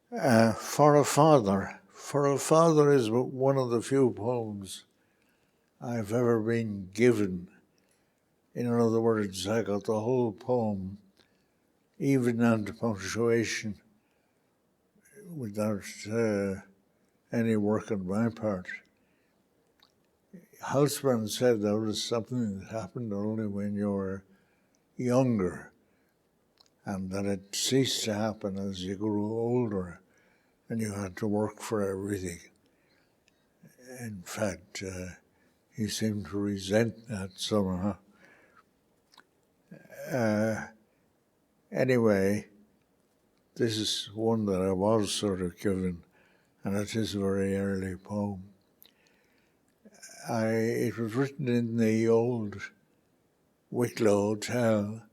For a Father. For a Father is one of the few poems I've ever been given. In other words, I got the whole poem, even under punctuation, without any work on my part. Husband said that was something that happened only when you were younger, and that it ceased to happen as you grew older and you had to work for everything. In fact, he seemed to resent that somehow. Anyway, this is one that I was sort of given, and it is a very early poem. It was written in the old Wicklow Hotel,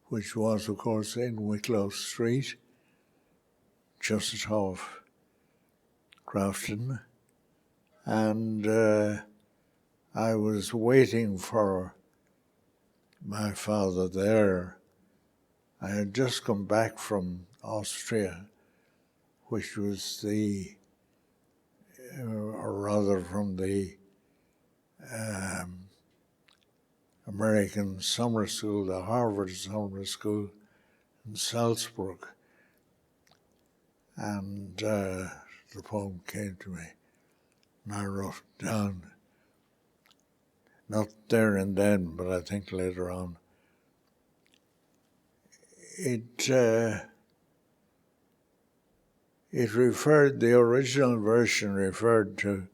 which was, of course, in Wicklow Street, just off Grafton. And I was waiting for my father there. I had just come back from Austria, which was or rather from the American summer school, the Harvard summer school in Salzburg. And the poem came to me, and I wrote it down. Not there and then, but I think later on. The original version referred to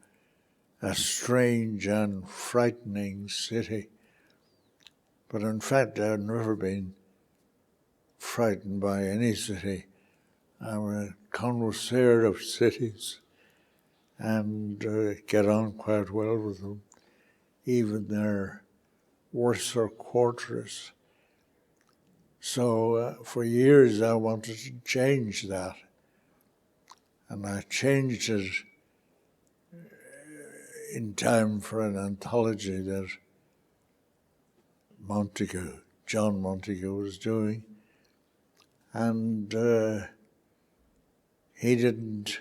a strange and frightening city. But in fact, I've never been frightened by any city. I'm a connoisseur of cities and get on quite well with them, even their worser quarters. So for years I wanted to change that. And I changed it in time for an anthology that John Montague was doing. And he didn't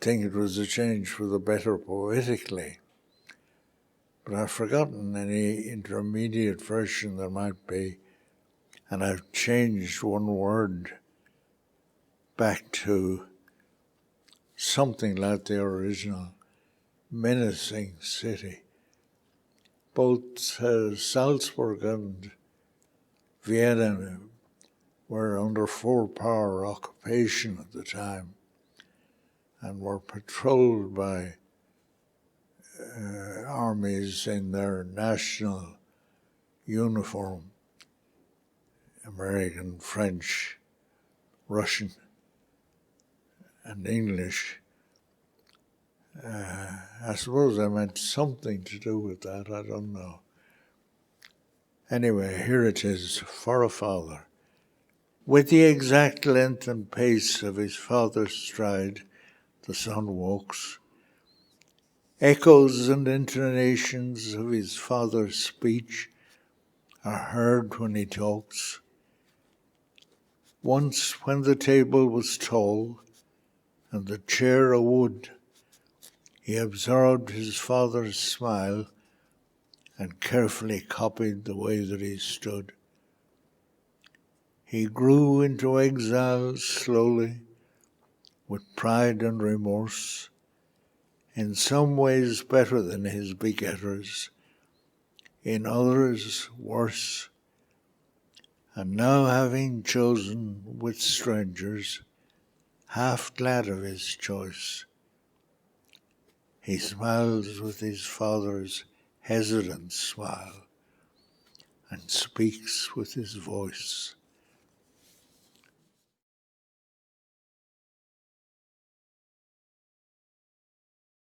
think it was a change for the better poetically. But I've forgotten any intermediate version there might be, and I've changed one word back to something like the original, menacing city. Both Salzburg and Vienna were under full-power occupation at the time and were patrolled by armies in their national uniform, American, French, Russian, and English. I suppose I meant something to do with that, I don't know. Anyway, here it is, For a Father. With the exact length and pace of his father's stride, the son walks. Echoes and intonations of his father's speech are heard when he talks. Once, when the table was tall and the chair a wood, he absorbed his father's smile and carefully copied the way that he stood. He grew into exile slowly, with pride and remorse, in some ways better than his begetters, in others worse, and now having chosen with strangers, half glad of his choice, he smiles with his father's hesitant smile and speaks with his voice.